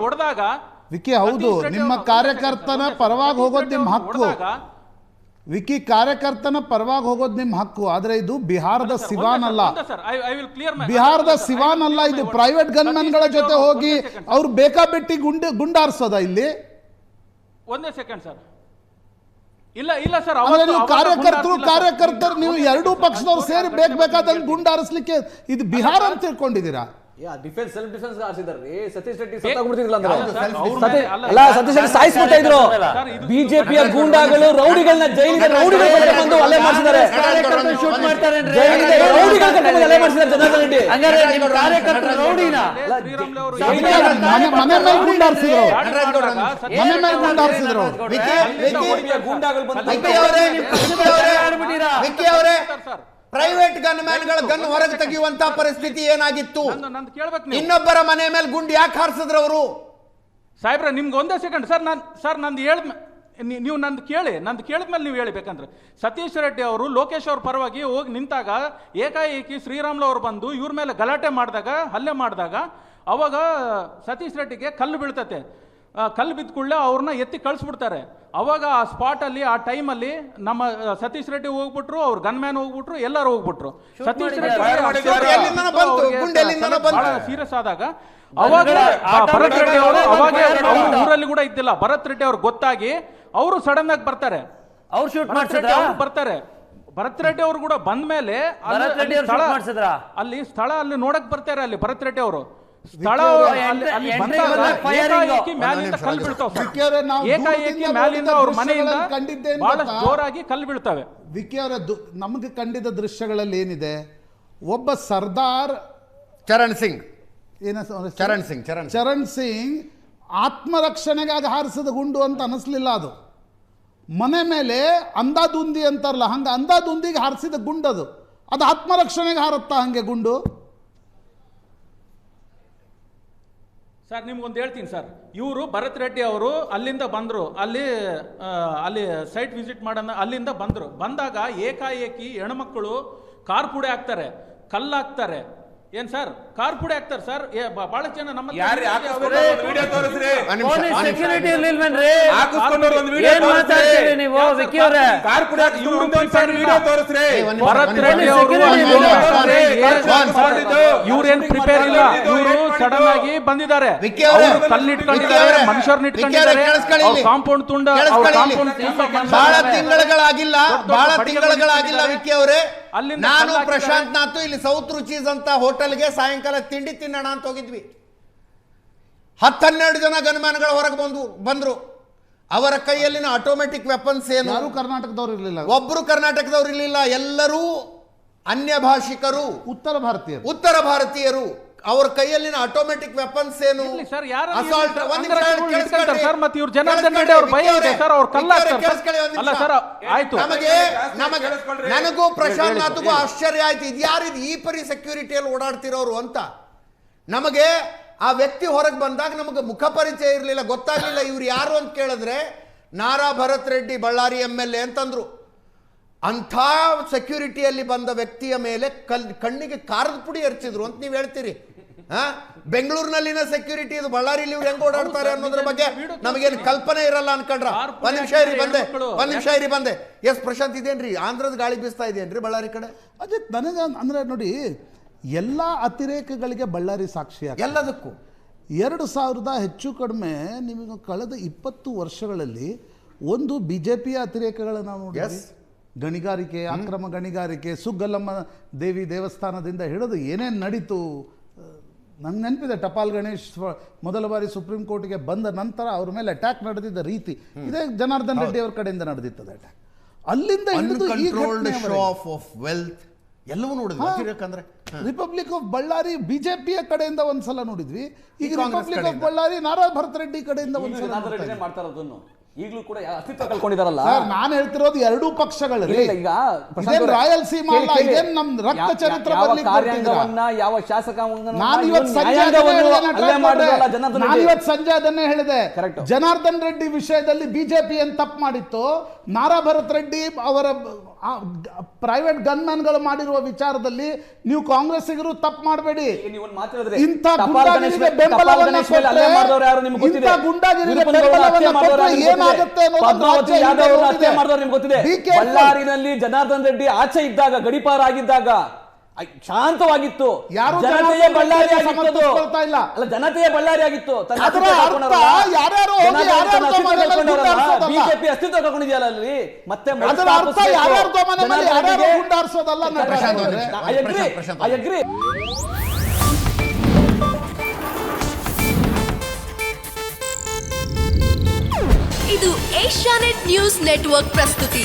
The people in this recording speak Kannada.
ಹೊಡೆದಾಗ ವಿಕಿ ಹೌದು, ನಿಮ್ಮ ಕಾರ್ಯಕರ್ತನ ಪರವಾಗಿ ಹೋಗೋದು ನಿಮ್ಮ ಹಕ್ಕು. ವಿಕಿ ಕಾರ್ಯಕರ್ತನ ಪರವಾಗಿ ಹೋಗೋದು ನಿಮ್ಮ ಹಕ್ಕು. ಆದ್ರೆ ಇದು ಬಿಹಾರದ ಸಿವಾನ್ ಅಲ್ಲ, ಬಿಹಾರದ ಸಿವಾನ್ ಅಲ್ಲ. ಇದು ಪ್ರೈವೇಟ್ ಗನ್ಮನ್ಗಳ ಜೊತೆ ಹೋಗಿ ಅವ್ರು ಬೇಕಾಬಿಟ್ಟಿ ಗುಂಡಾರ್ಸೋದ ಇಲ್ಲಿ? ಒಂದೇ ಸೆಕೆಂಡ್ ಸರ್. ಇಲ್ಲ ಇಲ್ಲ ಸರ್, ನೀವು ಕಾರ್ಯಕರ್ತರು ನೀವು ಎರಡೂ ಪಕ್ಷದವ್ರು ಸೇರಿ ಬೇಕಾದಂಗೆ ಗುಂಡಾರಿಸ್ಲಿಕ್ಕೆ ಇದು ಬಿಹಾರ ಅಂತ ತಿಳ್ಕೊಂಡಿದ್ದೀರಾ? ಡಿಫೆನ್ಸ್ ಸೆಲ್ಫ್ ಡಿಫೆನ್ಸ್ ಆರಿಸಿದಾರೆ. ಸತೀಶ್ ರೆಡ್ಡಿ ಸತ್ತಾಗ್ಬಿಡ್ತಿರ್ಲಿಲ್ಲ ಅಂದ್ರೆ ಅಲ್ಲ, ಸತೀಶ್ ರೆಡ್ಡಿ ಸಾಯಿಸ್ಬಿಡ್ತಾ ಇದ್ರು. ಬಿಜೆಪಿಯ ಗೂಂಡಾಗಳು ರೌಡಿಗಳನ್ನ ಜೈಲಿಗೆ ರೌಡಿಗಳು ಬಂದು ಅಲ್ಲೇ ಮಾಡಿಸಿದ್ದಾರೆ, ಶೂಟ್ ಮಾಡ್ತಾರೆ, ರೌಡಿಗಳು ಕರ್ಕೊಂಡು ಅಲ್ಲೇ ಮಾಡಿಸಿದ್ದಾರೆ ಜನಾರ್ದನ್ ರೆಡ್ಡಿ. ಹಂಗಾರೆ ನಿಮ್ಮ ಕಾರ್ಯಕರ್ತರು ರೌಡಿನ ಮನೆ ಮೇಲೆ ಗುಂಡಾರಿಸಿದ್ರು, ಮನೆ ಮೇಲೆ ಗುಂಡಾರಿಸಿದ್ರು. ಗೂಂಡಾಗಳು ಬಂದು ಪ್ರೈವೇಟ್ ಗನ್ ಮ್ಯಾನ್ಗಳ ಗನ್ ಹೊರಗೆ ತೆಗೆಯುವಂತ ಪರಿಸ್ಥಿತಿ ಏನಾಗಿತ್ತು? ಇನ್ನೊಬ್ಬರ ಮನೆ ಮೇಲೆ ಗುಂಡು ಯಾಕೆ ಹಾರಿಸಿದ್ರು ಅವರು? ಸಾಹೇಬ್ರ ನಿಮ್ಗೆ ಒಂದೇ ಸೆಕೆಂಡ್ ಸರ್, ನೀವು ನಂದು ಕೇಳಿದ್ಮೇಲೆ ನೀವು ಹೇಳಿಬೇಕಂದ್ರೆ, ಸತೀಶ್ ರೆಡ್ಡಿ ಅವರು ಲೋಕೇಶ್ ಅವ್ರ ಪರವಾಗಿ ಹೋಗಿ ನಿಂತಾಗ ಏಕಾಏಕಿ ಶ್ರೀರಾಮ್ಲು ಅವರು ಬಂದು ಇವ್ರ ಮೇಲೆ ಗಲಾಟೆ ಮಾಡಿದಾಗ, ಹಲ್ಲೆ ಮಾಡಿದಾಗ, ಅವಾಗ ಸತೀಶ್ ರೆಡ್ಡಿಗೆ ಕಲ್ಲು ಬೀಳ್ತತೆ. ಕಲ್ಲು ಬಿದ್ದ ಕೂಡಲೇ ಅವ್ರನ್ನ ಎತ್ತಿ ಕಳಿಸ್ಬಿಡ್ತಾರೆ. ಅವಾಗ ಆ ಸ್ಪಾಟಲ್ಲಿ, ಆ ಟೈಮಲ್ಲಿ ನಮ್ಮ ಸತೀಶ್ ರೆಡ್ಡಿ ಹೋಗ್ಬಿಟ್ರು, ಅವ್ರ ಗನ್ ಮ್ಯಾನ್ ಹೋಗ್ಬಿಟ್ರು, ಎಲ್ಲರೂ ಹೋಗ್ಬಿಟ್ರು. ಸತೀಶ್ ರೆಡ್ಡಿ ಸೀರಿಯಸ್ ಆದಾಗ ಅವಾಗ ಭರತ್ ರೆಡ್ಡಿ ಅವರು ಅವಾಗ ಊರಲ್ಲಿ ಕೂಡ ಇದ್ದಿಲ್ಲ. ಭರತ್ ರೆಡ್ಡಿ ಅವ್ರು ಗೊತ್ತಾಗಿ ಅವರು ಸಡನ್ ಆಗಿ ಬರ್ತಾರೆ, ಅವ್ರು ಶೂಟ್ ಬರ್ತಾರೆ. ಭರತ್ ರೆಡ್ಡಿ ಅವರು ಕೂಡ ಬಂದ ಮೇಲೆ ಅಲ್ಲಿ ಸ್ಥಳ ಅಲ್ಲಿ ನೋಡಕ್ ಬರ್ತಾರೆ. ಅಲ್ಲಿ ಭರತ್ ರೆಡ್ಡಿ ಅವರು ಸ್ಥಳ ಏಕಾಏಕಿ ಮ್ಯಾಲಿಂದ ಕಲ್ಲು ಬೀಳ್ತಾವೆ, ಏಕಾಏಕಿ ಮ್ಯಾಲಿಂದ ಅವ್ರ ಮನೆಯಿಂದ ಬಹಳಷ್ಟು ಜೋರಾಗಿ ಕಲ್ಲು ಬೀಳ್ತವೆ. ವಿಕಿ ಅವರ ನಮಗೆ ಕಂಡಿದ್ದ ದೃಶ್ಯಗಳಲ್ಲಿ ಏನಿದೆ, ಒಬ್ಬ ಸರ್ದಾರ್ ಚರಣ್ ಸಿಂಗ್ ಆತ್ಮರಕ್ಷಣೆಗಾಗಿ ಹಾರಿಸಿದ ಗುಂಡು ಅಂತ ಅನಿಸ್ಲಿಲ್ಲ. ಅದು ಮನೆ ಮೇಲೆ ಅಂದಾದುಂದಿ ಅಂತಾರಲ್ಲ, ಹಂಗ ಅಂದಾದುಂದಿಗೆ ಹಾರಿಸಿದ ಗುಂಡದು. ಅದು ಆತ್ಮರಕ್ಷಣೆಗೆ ಹಾರುತ್ತಾ ಹಂಗೆ ಗುಂಡು? ಸರ್ ನಿಮ್ಗೊಂದು ಹೇಳ್ತೀನಿ ಸರ್, ಇವರು ಭರತ್ ರೆಡ್ಡಿ ಅವರು ಅಲ್ಲಿಂದ ಬಂದರು, ಅಲ್ಲಿ ಸೈಟ್ ವಿಸಿಟ್ ಮಾಡೋಣ, ಅಲ್ಲಿಂದ ಬಂದಾಗ ಏಕಾಏಕಿ ಹೆಣ್ಮಕ್ಳು ಕಾರ್ ಪುಡೆ ಹಾಕ್ತಾರೆ, ಕಲ್ಲು ಹಾಕ್ತಾರೆ. ಏನ್ ಸರ್ ಕಾರ್ ಪುಡೆ ಹಾಕ್ತಾರೆ ಸರ್? ಬಹಳ ಜನ ನಮ್ಮ ಇವ್ರೇನ್ ಪ್ರಿಪೇರ್ ಇಲ್ಲ, ಇವರು ಸಡನ್ ಆಗಿ ಬಂದಿದ್ದಾರೆ, ಕಲ್ಲಿಟ್ಕೊಂಡಿದ್ದಾರೆ, ಮನುಷ್ಯರ್ನ ಇಟ್ಕೊಂಡಿದ್ದಾರೆ, ಕಾಂಪೌಂಡ್ ತುಂಡ ಬಹಳ ತಿಂಗಳಾಗಿಲ್ಲ ವಿಕ್ಕಿ ಅವರೇ. ನಾನು ಪ್ರಶಾಂತ್ ನಾಥ್ ಇಲ್ಲಿ ಸೌತ್ ರುಚೀಸ್ ಅಂತ ಹೋಟೆಲ್ಗೆ ಸಾಯಂಕಾಲ ತಿಂಡಿ ತಿನ್ನೋಣ ಅಂತ ಹೋಗಿದ್ವಿ. 10-12 ಜನ ಗನ್ಮ್ಯಾನ್ಗಳು ಹೊರಗೆ ಬಂದ್ರು. ಅವರ ಕೈಯಲ್ಲಿನ ಆಟೋಮೆಟಿಕ್ ವೆಪನ್ಸ್ ಏನು? ಯಾರು ಕರ್ನಾಟಕದವ್ರು ಇರಲಿಲ್ಲ, ಒಬ್ರು ಕರ್ನಾಟಕದವ್ರು ಇರಲಿಲ್ಲ, ಎಲ್ಲರೂ ಅನ್ಯ ಭಾಷಿಕರು, ಉತ್ತರ ಭಾರತೀಯರು. ಅವ್ರ ಕೈಯಲ್ಲಿನ ಆಟೋಮೆಟಿಕ್ ವೆಪನ್ಸ್ ಏನು? ನನಗೂ ಪ್ರಶಾಂತ್ ನಾಥ್ಗೂ ಆಶ್ಚರ್ಯ ಆಯ್ತು, ಇದ್ಯಾರಿದು ಈ ಪರಿ ಸೆಕ್ಯೂರಿಟಿಯಲ್ಲಿ ಓಡಾಡ್ತಿರೋರು ಅಂತ. ನಮಗೆ ಆ ವ್ಯಕ್ತಿ ಹೊರಗೆ ಬಂದಾಗ ನಮಗೆ ಮುಖ ಪರಿಚಯ ಇರಲಿಲ್ಲ, ಗೊತ್ತಾಗ್ಲಿಲ್ಲ ಇವ್ರು ಯಾರು ಅಂತ ಕೇಳಿದ್ರೆ ನಾರಾ ಭರತ್ ರೆಡ್ಡಿ ಬಳ್ಳಾರಿ MLA ಅಂತಂದ್ರು. ಅಂಥ ಸೆಕ್ಯೂರಿಟಿಯಲ್ಲಿ ಬಂದ ವ್ಯಕ್ತಿಯ ಮೇಲೆ ಕಣ್ಣಿಗೆ ಕಾರದ ಪುಡಿ ಎರಚಿದ್ರು ಅಂತ ನೀವು ಹೇಳ್ತೀರಿ. ಬೆಂಗಳೂರಿನಲ್ಲಿನ ಸೆಕ್ಯೂರಿಟಿ ಇದು, ಬಳ್ಳಾರಿಲಿ ಇವ್ರು ಹೆಂಗ್ ಓಡಾಡ್ತಾರೆ ಅನ್ನೋದ್ರ ಬಗ್ಗೆ ನಮಗೇನು ಕಲ್ಪನೆ ಇರಲ್ಲ ಅನ್ಕೊಂಡ್ರ? ಒಂದ್ ನಿಮಿಷ ಇರಿ ಬಂದೆ. ಎಸ್ ಪ್ರಶಾಂತ್, ಇದೇನ್ರಿ ಆಂಧ್ರದ ಗಾಳಿ ಬೀಸ್ತಾ ಇದೆಯೇನ್ರಿ ಬಳ್ಳಾರಿ ಕಡೆ? ಅದೇ ನನಗೆ ಅಂದ್ರೆ ನೋಡಿ, ಎಲ್ಲ ಅತಿರೇಕಗಳಿಗೆ ಬಳ್ಳಾರಿ ಸಾಕ್ಷಿ. ಎಲ್ಲದಕ್ಕೂ 2000 ಹೆಚ್ಚು ಕಡಿಮೆ ನಿಮಗೆ ಕಳೆದ 20 ವರ್ಷಗಳಲ್ಲಿ ಒಂದು ಬಿಜೆಪಿಯ ಅತಿರೇಕಗಳನ್ನು ನಾವು ನೋಡಿದ್ವಿ. ಗಣಿಗಾರಿಕೆ, ಅಕ್ರಮ ಗಣಿಗಾರಿಕೆ, ಸುಗ್ಗಲಮ್ಮ ದೇವಿ ದೇವಸ್ಥಾನದಿಂದ ಹಿಡಿದು ಏನೇನು ನಡೀತು ನಂಗೆ ನೆನಪಿದೆ. ಟಪಾಲ್ ಗಣೇಶ್ ಮೊದಲ ಬಾರಿ ಸುಪ್ರೀಂ ಕೋರ್ಟ್ಗೆ ಬಂದ ನಂತರ ಅವ್ರ ಮೇಲೆ ಅಟ್ಯಾಕ್ ನಡೆದಿದ್ದ ರೀತಿ ಇದೇ ಜನಾರ್ದನ್ ರೆಡ್ಡಿ ಅವ್ರ ಕಡೆಯಿಂದ ನಡೆದಿತ್ತದ ಅಟ್ಯಾಕ್. ಅಲ್ಲಿಂದ ಎಲ್ಲವೂ ನೋಡಿದ್ವಿ. ಯಾಕಂದ್ರೆ ರಿಪಬ್ಲಿಕ್ ಆಫ್ ಬಳ್ಳಾರಿ ಬಿಜೆಪಿಯ ಕಡೆಯಿಂದ ಒಂದ್ಸಲ ನೋಡಿದ್ವಿ, ಈಗ ರಿಪಬ್ಲಿಕ್ ಆಫ್ ಬಳ್ಳಾರಿ ನಾರಾ ಭರತ್ ರೆಡ್ಡಿ ಕಡೆಯಿಂದ ಒಂದ್ಸಲ ಈಗಲೂ ಕೂಡ ಅಸ್ತಿತ್ವ ಕಳ್ಕೊಂಡಿದಾರಲ್ಲ. ಸರ್ ನಾನು ಹೇಳ್ತಿರೋದು ಎರಡೂ ಪಕ್ಷಗಳು ಇಲ್ಲ, ಈಗ ಪ್ರಶಾಂತ್ ಅವರೇ, ರಾಯಲಸೀಮಾ ಅಲ್ಲ, ಕೇಳಿ, ಇದೇನ್ ನಮ್ ರಕ್ತ ಚರಿತ್ರೆ ಯಾವ ಬರ್ಲಿಕ್ಕೆ ಕಾರ್ಯಾಂಗವನ್ನ ಯಾವ ಶಾಸಕಾಂಗವನ್ನ ನಾನು ಇವತ್ತು ಸಂಜೆ ಅದನ್ನೇ ಹೇಳಿದೆ. Correct. ಜನಾರ್ದನ್ ರೆಡ್ಡಿ ವಿಷಯದಲ್ಲಿ ಬಿಜೆಪಿ ಏನ್ ತಪ್ಪು ಮಾಡಿತ್ತು, ನಾರಾ ಭರತ್ ರೆಡ್ಡಿ ಅವರ ಪ್ರೈವೇಟ್ ಗನ್ಮ್ಯಾನ್ಗಳು ಮಾಡಿರುವ ವಿಚಾರದಲ್ಲಿ ನೀವು ಕಾಂಗ್ರೆಸ್ಸಿಗರು ತಪ್ಪು ಮಾಡಬೇಡಿ. ಇಂಥ ಗುಂಡಾಗಿರಿಗೆ ಬೆಂಬಲವನ್ನ ಕೊಟ್ಟರೆ ಏನಾಗುತ್ತೆ ಬಳ್ಳಾರಿನಲ್ಲಿ ಜನಾರ್ದನ್ ರೆಡ್ಡಿ ಆಚೆ ಇದ್ದಾಗ, ಗಡಿಪಾರ ಆಗಿದ್ದಾಗ ಶಾಂತವಾಗಿತ್ತು. ಯಾರು ಜನತೆಯೇ ಬಳ್ಳಾರಿ ಆಗಿತ್ತು, ಇಲ್ಲ ಅಲ್ಲ ಜನತೆಯೇ ಬಳ್ಳಾರಿ ಆಗಿತ್ತು. ಬಿಜೆಪಿ ಅಸ್ತಿತ್ವ ಕಳ್ಕೊಂಡಿದೆಯಲ್ಲ ಅಲ್ಲಿ, ಮತ್ತೆ ಇದು ಏಷ್ಯಾನೆಟ್ ನ್ಯೂಸ್ ನೆಟ್ವರ್ಕ್ ಪ್ರಸ್ತುತಿ.